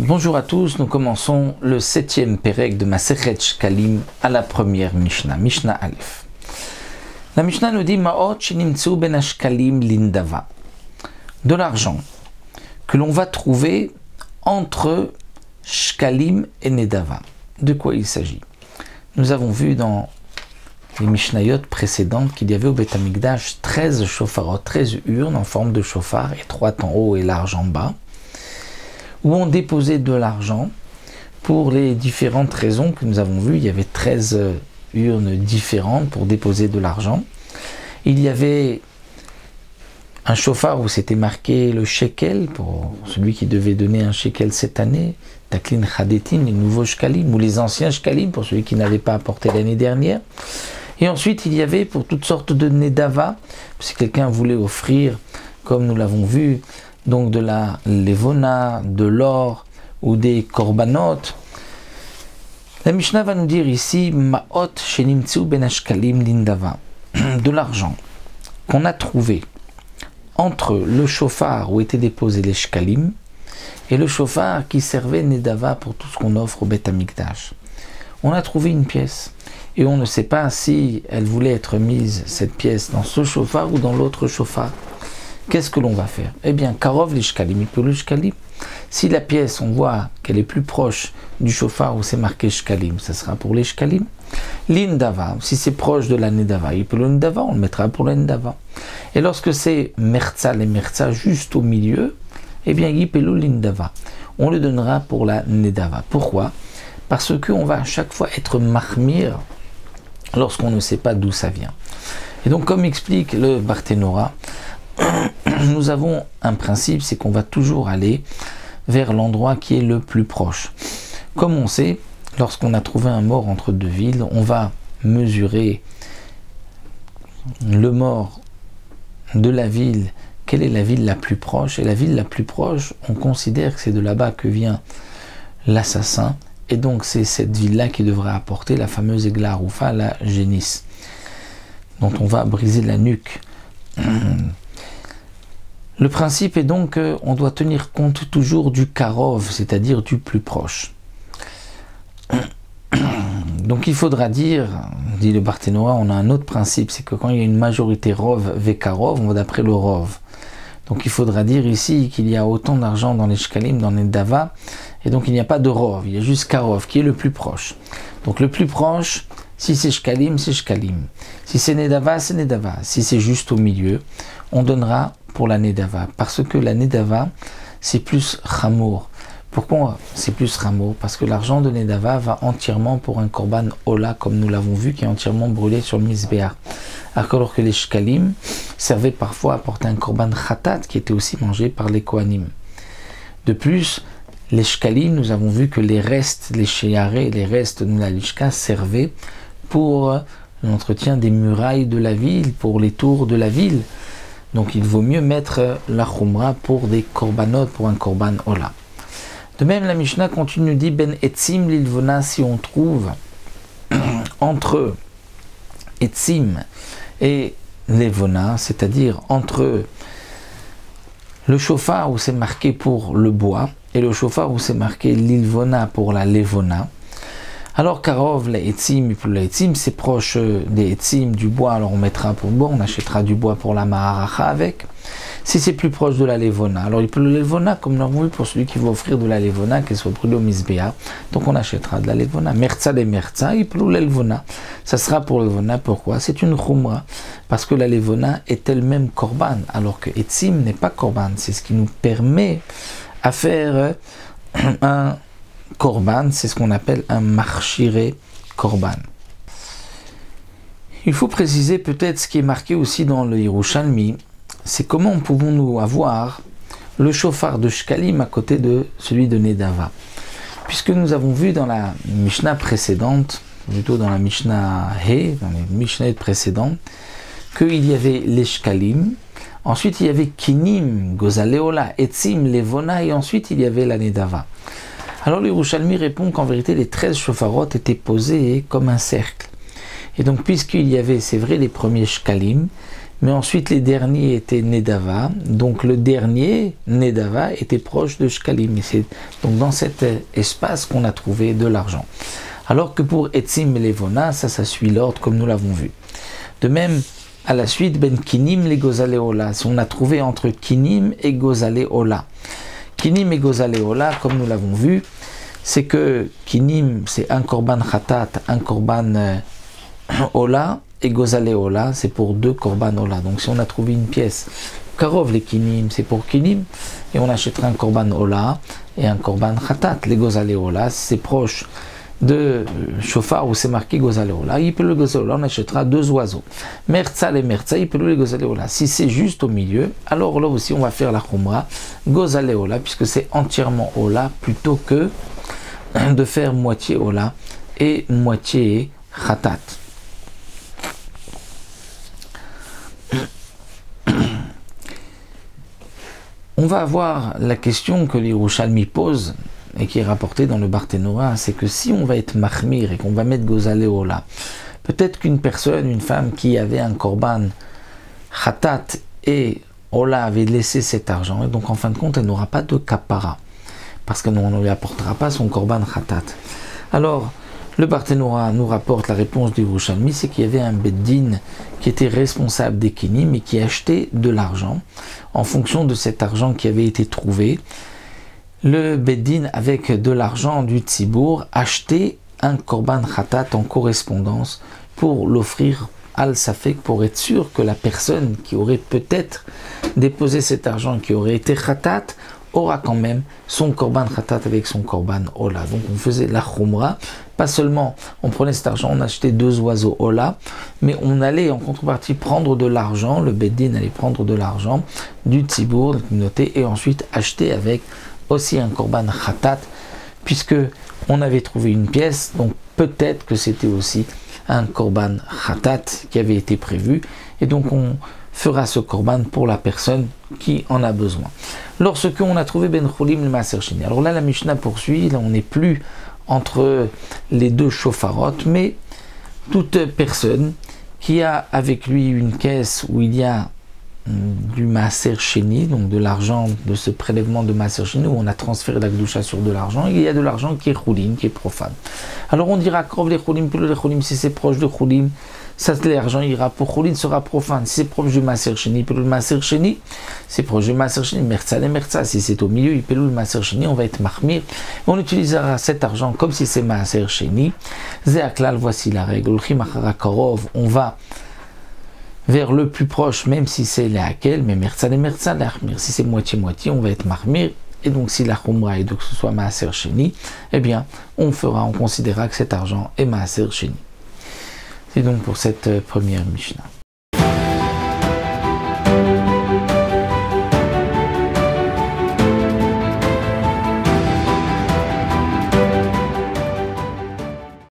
Bonjour à tous, nous commençons le 7e Pérec de Masechet Shkalim à la première Mishnah, Mishnah Aleph. La Mishnah nous dit Ma'ot shenimtsu ben ashkalim lindava, de l'argent que l'on va trouver entre Shkalim et Nedava. De quoi il s'agit? Nous avons vu dans les Mishnayot précédentes qu'il y avait au Beth Amikdash 13 shofarot, 13 urnes en forme de shofar, étroites en haut et larges en bas, où on déposait de l'argent pour les différentes raisons que nous avons vues. Il y avait 13 urnes différentes pour déposer de l'argent. Il y avait un shofar où c'était marqué le shekel, pour celui qui devait donner un shekel cette année, taklin chadetin, les nouveaux shkalim, ou les anciens shkalim, pour celui qui n'avait pas apporté l'année dernière. Et ensuite, il y avait pour toutes sortes de nedava, si quelqu'un voulait offrir, comme nous l'avons vu, donc de la levona, de l'or ou des korbanot. La Mishnah va nous dire ici Ma'ot shenimtsu ben ashkalim lindava, de l'argent qu'on a trouvé entre le shofar où étaient déposés les shkalim et le shofar qui servait nedava pour tout ce qu'on offre au Beth Amikdash. On a trouvé une pièce et on ne sait pas si elle voulait être mise, cette pièce, dans ce shofar ou dans l'autre shofar. Qu'est-ce que l'on va faire? Eh bien, karov les shkalim, le shkalim. Si la pièce, on voit qu'elle est plus proche du shofar où c'est marqué shkalim, ça sera pour les shkalim. L'indava, si c'est proche de la nedava, il peut le ndava, on le mettra pour le ndava. Et lorsque c'est merza, les merza juste au milieu, eh bien, yipelu l'indava, on le donnera pour la nedava. Pourquoi? Parce qu'on va à chaque fois être mahmir lorsqu'on ne sait pas d'où ça vient. Et donc, comme explique le Barthénora, nous avons un principe, c'est qu'on va toujours aller vers l'endroit qui est le plus proche. Comme on sait, lorsqu'on a trouvé un mort entre deux villes, on va mesurer le mort de la ville, quelle est la ville la plus proche, et la ville la plus proche, on considère que c'est de là-bas que vient l'assassin, et donc c'est cette ville-là qui devrait apporter la fameuse Egla Arufa, la génisse, dont on va briser la nuque. Le principe est donc qu'on doit tenir compte toujours du karov, c'est-à-dire du plus proche. Donc il faudra dire, dit le Barthénora, on a un autre principe, c'est que quand il y a une majorité rov vekarov, on va d'après le rov. Donc il faudra dire ici qu'il y a autant d'argent dans les shkalim, dans les dava, et donc il n'y a pas de rov, il y a juste karov qui est le plus proche. Donc le plus proche, si c'est shkalim, c'est shkalim. Si c'est nedava, c'est nedava. Si c'est juste au milieu, on donnera pour la nedava, parce que la nedava, c'est plus chamour. Pourquoi c'est plus chamour? Parce que l'argent de nedava va entièrement pour un korban ola, comme nous l'avons vu, qui est entièrement brûlé sur le misbéach. Alors que les shkalim servaient parfois à porter un korban khatat, qui était aussi mangé par les kohanim. De plus, les shkalim, nous avons vu que les restes, les sheyaré, les restes de la lishka servaient pour l'entretien des murailles de la ville, pour les tours de la ville. Donc il vaut mieux mettre la khumra pour des korbanot, pour un korban ola. De même, la Mishnah continue, dit ben etzim lilvona, si on trouve entre etzim et levona, c'est-à-dire entre le shofar où c'est marqué pour le bois et le shofar où c'est marqué lilvona pour la levona. Alors karov la etzim et pour la etzim, c'est proche des etzim, du bois, alors on mettra pour le bois, on achètera du bois pour la maharacha avec. Si c'est plus proche de la levona, alors il peut le levona, comme nous l'avons vu pour celui qui veut offrir de la levona, qu'elle soit brûlée au misbéa, donc on achètera de la levona. Merza des merza, il peut le levona. Ça sera pour le levona, pourquoi? C'est une khumra, parce que la levona est elle-même korban, alors que etzim n'est pas korban. C'est ce qui nous permet à faire un korban, c'est ce qu'on appelle un marchiré korban. Il faut préciser peut-être ce qui est marqué aussi dans le Yerushalmi, c'est comment pouvons-nous avoir le shofar de shkalim à côté de celui de nedava. Puisque nous avons vu dans la Mishnah précédente, plutôt dans la Mishnah He, dans les Mishnahs précédentes, qu'il y avait les shkalim, ensuite il y avait kinim, gozaleola, etzim, levona, et ensuite il y avait la nedava. Alors le Yerushalmi répond qu'en vérité les 13 shofarot étaient posés comme un cercle. Et donc puisqu'il y avait, c'est vrai, les premiers shkalim, mais ensuite les derniers étaient Nedava, donc le dernier, Nedava, était proche de Shkalim, et c'est donc dans cet espace qu'on a trouvé de l'argent. Alors que pour Etzim et Levona, ça suit l'ordre comme nous l'avons vu. De même, à la suite, Ben Kinim les Gozale Ola, si on a trouvé entre Kinim et Gozale Ola. Kinim et Gozale Ola, comme nous l'avons vu, c'est que Kinim, c'est un Korban Khatat, un Korban Ola, et Gozale Ola, c'est pour 2 Korban Ola. Donc si on a trouvé une pièce, Karov les Kinim, c'est pour Kinim, et on achètera un Korban Ola et un Korban Khatat. Les Gozale Ola, c'est proche de Shofar où c'est marqué Gozale Ola. Il peut le Gozale Ola, on achètera 2 oiseaux. Merza les Merza, il peut le Gozale Ola. Si c'est juste au milieu, alors là aussi on va faire la Khumra Gozale Ola, puisque c'est entièrement Ola, plutôt que de faire moitié Ola et moitié Khatat. On va avoir la question que les Yerushalmi posent et qui est rapportée dans le Barthénora, c'est que si on va être mahmir et qu'on va mettre Gozale Ola, peut-être qu'une personne, une femme qui avait un korban Khatat et Ola avait laissé cet argent, et donc en fin de compte elle n'aura pas de kapara, parce qu'on ne lui apportera pas son korban Khatat. Alors, le Barthénora nous rapporte la réponse du Yerushalmi, c'est qu'il y avait un Beddin qui était responsable des Kinim et qui achetait de l'argent. En fonction de cet argent qui avait été trouvé, le Beddin, avec de l'argent du Tzibour, achetait un Korban Khatat en correspondance pour l'offrir al-Safek, pour être sûr que la personne qui aurait peut-être déposé cet argent, qui aurait été Khatat, aura quand même son Korban Khatat avec son Korban Ola. Donc on faisait la Khumra, pas seulement on prenait cet argent, on achetait 2 oiseaux Ola, mais on allait en contrepartie prendre de l'argent, le Beddin allait prendre de l'argent du Tzibour, de la communauté, et ensuite acheter avec aussi un Korban Khatat, puisque on avait trouvé une pièce, donc peut-être que c'était aussi un Korban Khatat qui avait été prévu, et donc on fera ce korban pour la personne qui en a besoin. Lorsque on a trouvé Ben Cholim le Maaser Sheni. Alors là, la Mishnah poursuit, là on n'est plus entre les 2 shofarot, mais toute personne qui a avec lui une caisse où il y a du Maaser Sheni, donc de l'argent de ce prélèvement de Maaser Sheni, où on a transféré la Gdusha sur de l'argent, il y a de l'argent qui est Cholim, qui est profane. Alors on dira Krov les Cholim, plus les Cholim, si c'est proche de Cholim, ça l'argent ira pour Cholim, sera profane. Si c'est proche du Maaser Sheni, plus le Maaser Sheni, c'est proche du Maaser Sheni, Merza les Merza, si c'est au milieu, il peut le Maaser Sheni, on va être Mahmir, on utilisera cet argent comme si c'est Maaser Sheni. Zéaklal, voici la règle, on va vers le plus proche, même si c'est Léakel, mais Merza les Merza, si c'est moitié-moitié, on va être Mahmir. Et donc si la Khumra est que ce soit Maaser Sheni, eh bien on considérera que cet argent est Maaser Sheni. C'est donc pour cette première Mishnah.